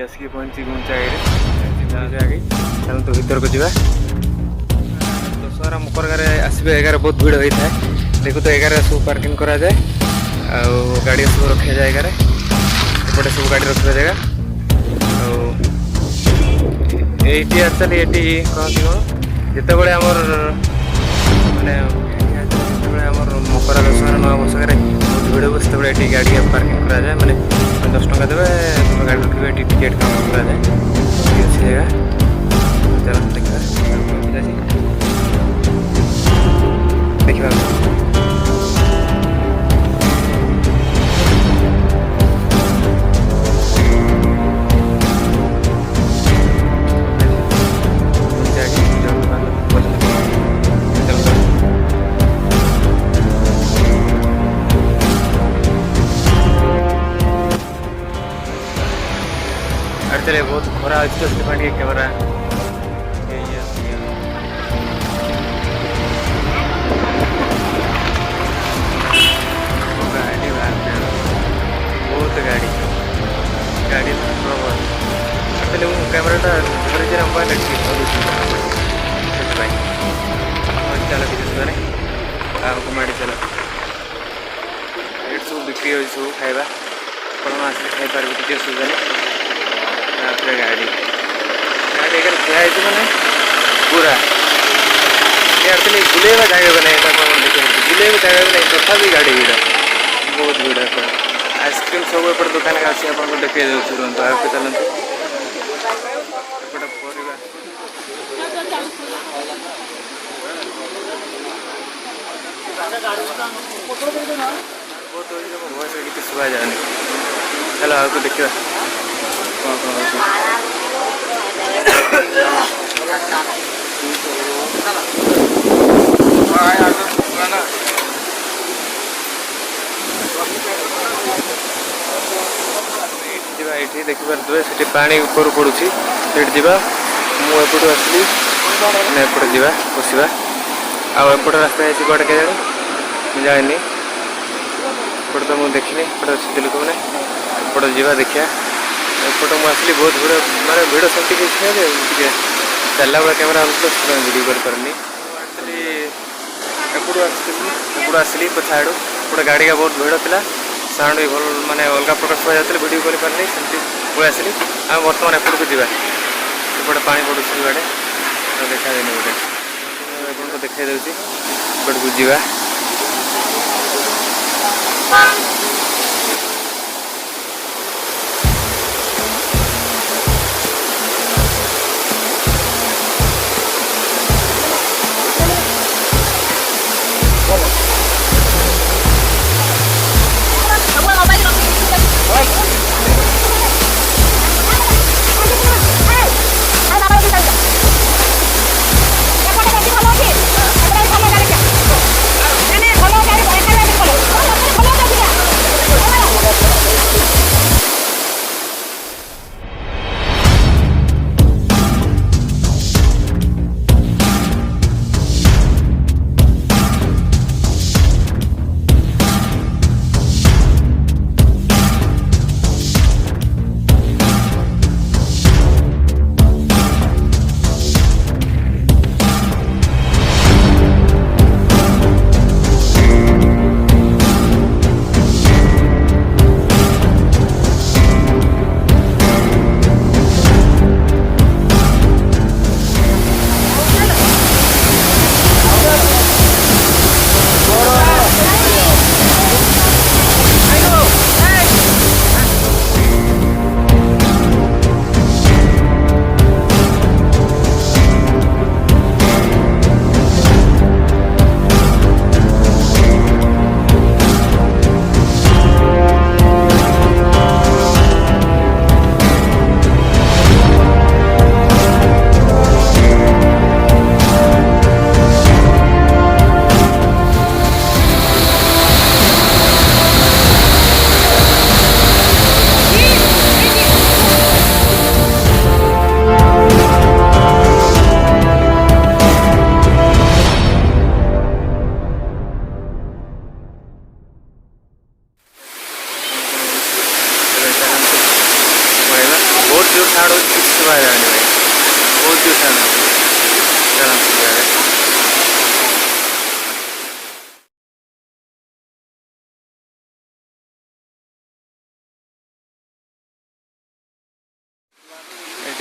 आसिक पहुँची गुंचा आगे चलो तो भर को जा दशहरा मकर गारे आसवे एगार बहुत भिड़ होता है देखो तो एगार सब पार्किंग करा जाए गाड़ी सब रखा जाए एगार एपटे सब गाड़ी रखा जगह ये एक्चुअली ये कहती कौन जिते बड़े आमर माने मकर दशहरा नवा वर्ष बहुत भिड़ हो से ये गाड़ी पार्किंग करा जाए माने 10 टका देवे तुम गाड़ी रखिए ये टिकेट काउंट करा जाए अच्छी जगह चलो देखा देखा चले बहुत खरा अच्छी तो कैमरा गाड़ी बहुत गाड़ी गाड़ी एक्चुअली कैमराटा धरी मोबाइल चल किसी आगे माड़ी चल ये सब बिक्री हो सब खाଇବା ଆପଣ ଆସିଲେ ଖାଇପାରିବେ କିଛି ଅସୁବିଧା ନାହିଁ गाड़ी गाड़ी अगर खुआई मैंने पूरा एक्चुअली बुलेवा जगह नहीं देखिए बुलेवा जगह नहीं तथा भी गाड़ी भीड़ बहुत भीड़ आइसक्रीम सब एपटे दुकान का आसी आपको देखे तुरंत आगे चलते बहुत भैंस कितने शुभा जाए चलो आगे देखा ये देखिए से पानी ऊपर पड़ू जा मुझे आसली एपटे जा बसवा आउट रास्ता है कौटे क्या जानी जानी एपटे तो मुझे देखनी एपटे अच्छी लोक मैंने एपटे जा देखिया एपटे मुझे आसली बहुत भिड़ माने भिड़ सेमती किसी ना चलला बेला कैमेरा तो वीडियो कर पारनी एक्चुअली एपटू आसली पछाड़ू एपटे गाड़ी का बहुत भिड़ था साउंड भी भल माने अलग प्रकार शुआ जाते वीडियो कर पारनी सेमती पलि आसली आम बर्तमान एपटू जा एपटे पा पड़ू गाड़े देखा जाए गोटे तो देखा एपटू जा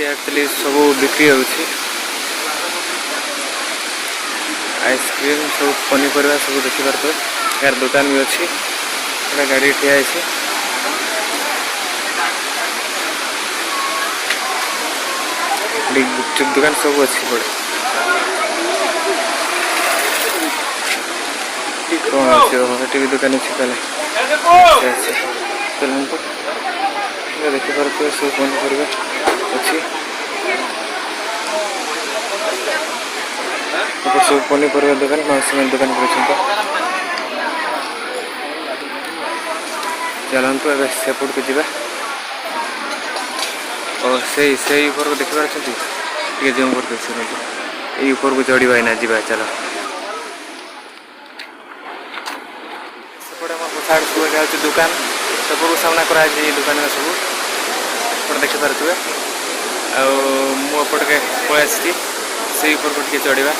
एक्चुअली सब बिक्री होଉଛି आइसक्रीम सब पनीपरिया सब देखिपारे यार दुकान भी अच्छी गोटे गाड़ी ठिया है गुपचुप दुकान सब अच्छी पड़े कौन अच्छे भी दुकान अच्छी पहले चलते देखिपारे सब पनीपरिया अच्छी सब पनीपरिया दुकान माउसी दुकान कर चलतु ए सेपट को जावा और से ऊपर को देखिपारे जूम कर ये ऊपर को चढ़ा ना जा चलो सेपटे पछाड़ सब दुकान सब सामना कराई दुकान में सब देखिपारे मुझे पलि से ऊपर को चढ़ा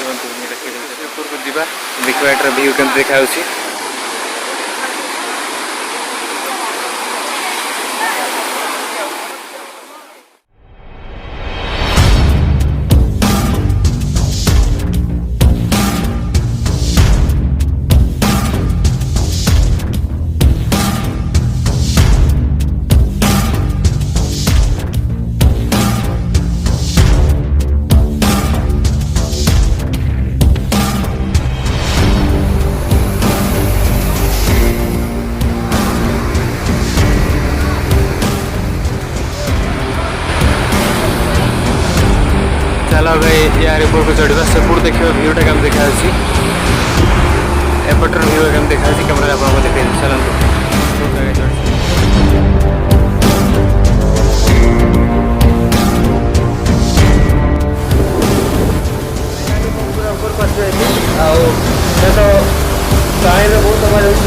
ऊपर को जावा देखा एटार व्यू केमती देखा चलो भाई यार ऊपर को चढ़ा सेपट देखा भ्यूटा कम देखा एपटर भ्यू कम देखा कैमरा आपको देखे चलते पानी बहुत आवाज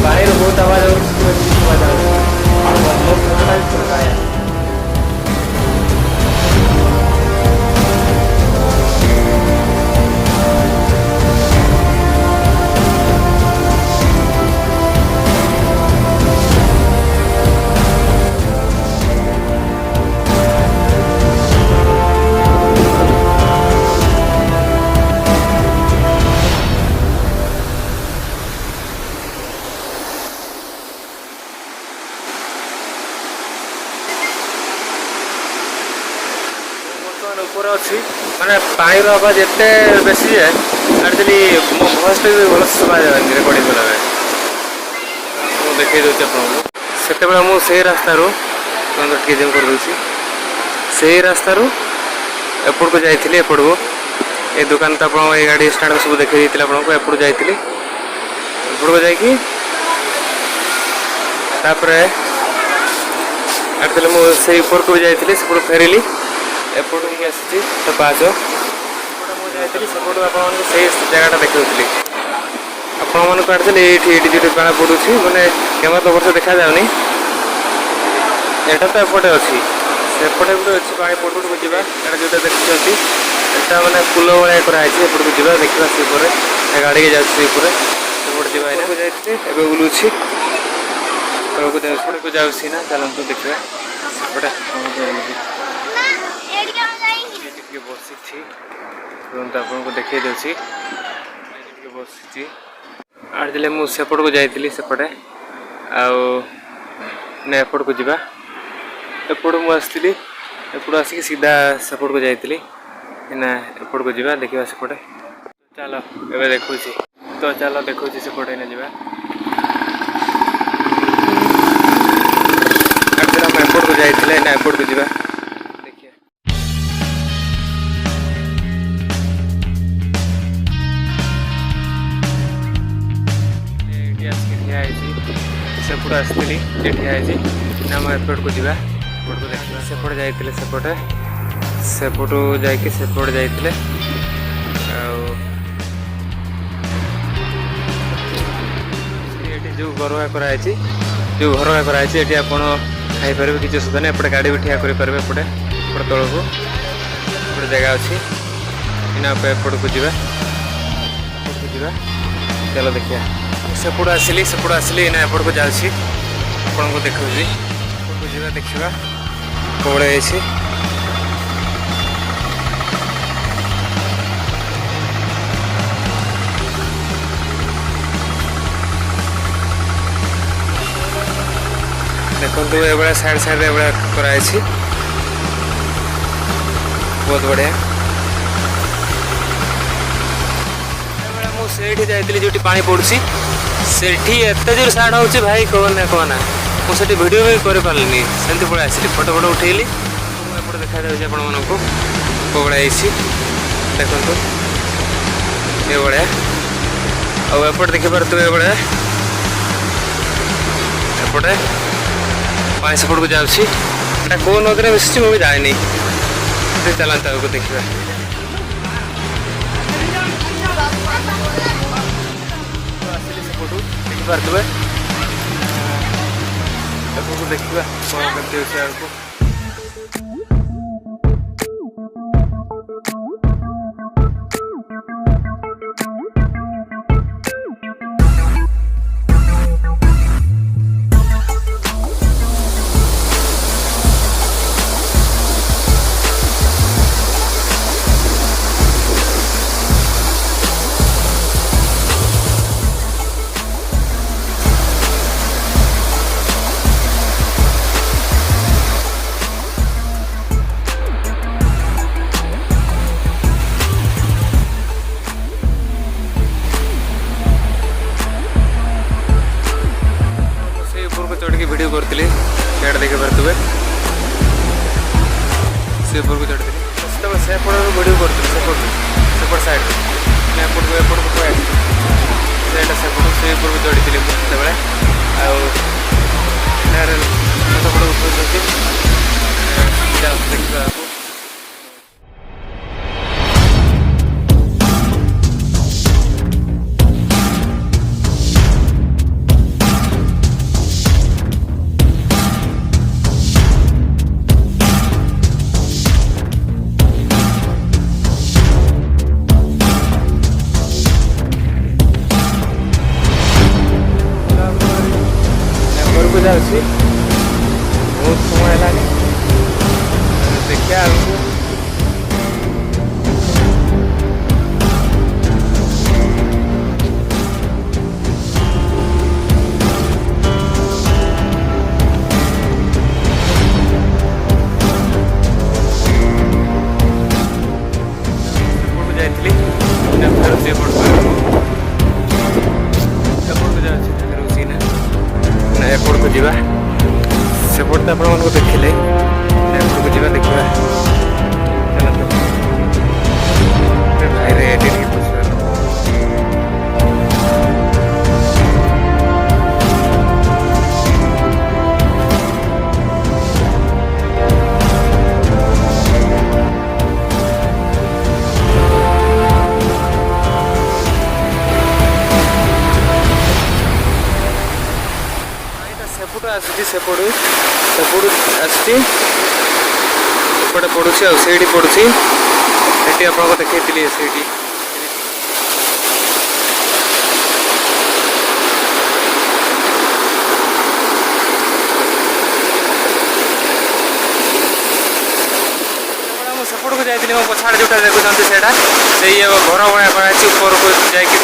पानी बहुत आवाज ऊपर अच्छी माने पानी आवाज एत बेसी है एक्चुअली मो भॉइस भी भल सुना जाए रेकर्डिंग कला देखे दूसरी आपको से मुझे रास्तार टे जूम कर दूसरी से रास्तार एपट को जाइए एपट को ये दुकान तो आप गाड़ी स्टार्ट सब देखी आपको एपट जाइए एपट को जाकि एक्चुअली मुझे ऊपर को जाइए से फेरली एपट आसी पाँच मुझे सेपट आप जगह देखी आपण ये जो पाना पड़ू मैंने कैमरा तो वर्ष देखा जाऊनी यहाँ तो एपटे अच्छी सेपटे गोटे अच्छी पानी पड़ू को जावा जो देखुं यहाँ मैंने पुल भाया कराई एपट को जावा देखा से गाड़ी जापर सेपट जावा जाइए बुलूसी को जाऊँ ना चलते देखा सेपटे बसी आपको देखे दूसरी बसी आड़े मुझे सेपट को जाइए सेपटे एपट को जावा एपट मुझे आसती एपट आसिक सीधा सेपट को जाइए ना एपट को जावा देखा सेपटे चलो ए देखुची तो चलो देखुची सेपटे ना जावा हम एपट को जाइए ना एपट को जावा सेपट आसती ठिया ना मैं एपट को जावा एपट को देखा सेपट जाइए सेपटे सेपट जाकि सेपट जाइए जो घरवा कराई जो घरवा कराई ये आप खाईपर किसी असुविधा नहीं एपटे गाड़ी भी ठिया करेंगे एपटे एपटे तौक गोटे जगह अच्छी ना एपट को जावा चलो देखिए सेपट आसली ना एपट को जाऊँगी आपको देखा एपट को जावा देखा କୋବଡ଼ା ହେଇଛି। देखो ये साइड साइड कराई बहुत बढ़िया। मुझे जाइली जो पानी पड़ुसी से एत जोर साउंड हो भाई कहना कहना मुझे वीडियो भी कर पार्नी सेमती पड़े आसली फोटो फोटो उठेली। मुझे देखा जाऊँगी आपण मानक कोबड़ा देखो ये भाया आउट देखिपे ये एपटे पानी सेपट को जाऊँगी कौ नदी मिशुची मुझे जाए चलता देखा देखिपे देखा कौन करते को वीडियो करती सीटा देखी पारे से ऊपर को चढ़ी सेपट वीडियो करी सेपट साइड एपट को एपट को सेपट से ऊपर को चढ़ी थी से देखा जाऊँगी बहुत समय है देखिए एपट को जीवा सेपट तो आपण देखिले एपट को जीवा देखा भाई रेडी सेपट आसपटे पड़ू से पड़ू से आपको देखी से सेपट को जाइए मो पछाड़ जो देखुं से घर भाया कराई ऊपर को जाइए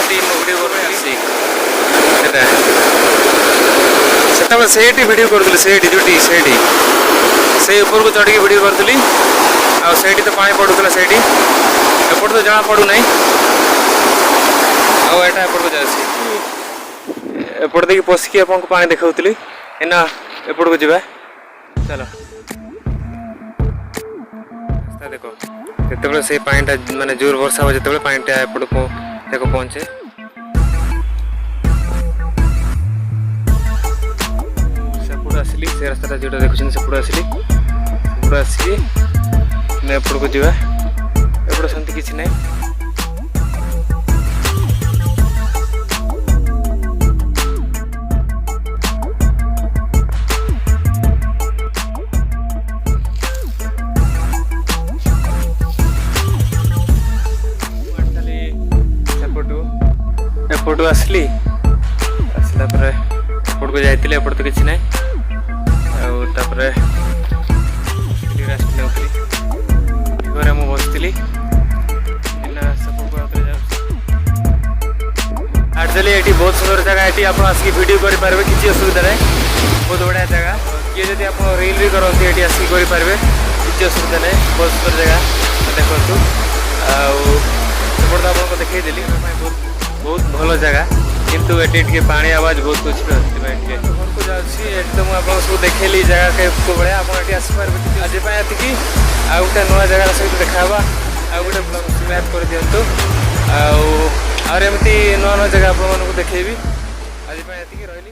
से वीडियो करी से ऊपर को चढ़ी वीडियो करी आईटी तो पानी पड़ूला से एपट तो जना पड़ूना आटा एपट को जाए एपट देखिए पशिकी आपको पानी देखा ना एपट को जावा चलो देखो जिते से पानीटा माने जोर वर्षा हो जो पानीटा एपट को देखो पहुँचे आसली से रास्ता जो देखुं सेपट आसली एपट को जावा एपट सेमती किसी ना एपट आसली आसला एपट को जाइए एपट तो किसी ना ବସିଥିଲି एक्चुअली ये बहुत सुंदर जगह ये आप आसिक वीडियो करेंगे किसी असुविधा ना बहुत बढ़िया जगह किए जब आप रील भी करते ये आसिक करेंगे किसी असुविधा ना बहुत सुंदर जगह देखो सेपट आपको देखईदेली बहुत भल जगह किंतु ये पानी आवाज बहुत कुछ घर को जाऊँगी तो मुझे सब देखली जगह के भाया आप आसपारे आज ये आउ गोटे नुआ जगार सहित देखा आउ गोटे ब्लॉग मैप कर दिंतु आमती नुआ नुआ जगह आपको देखी आज ये रही।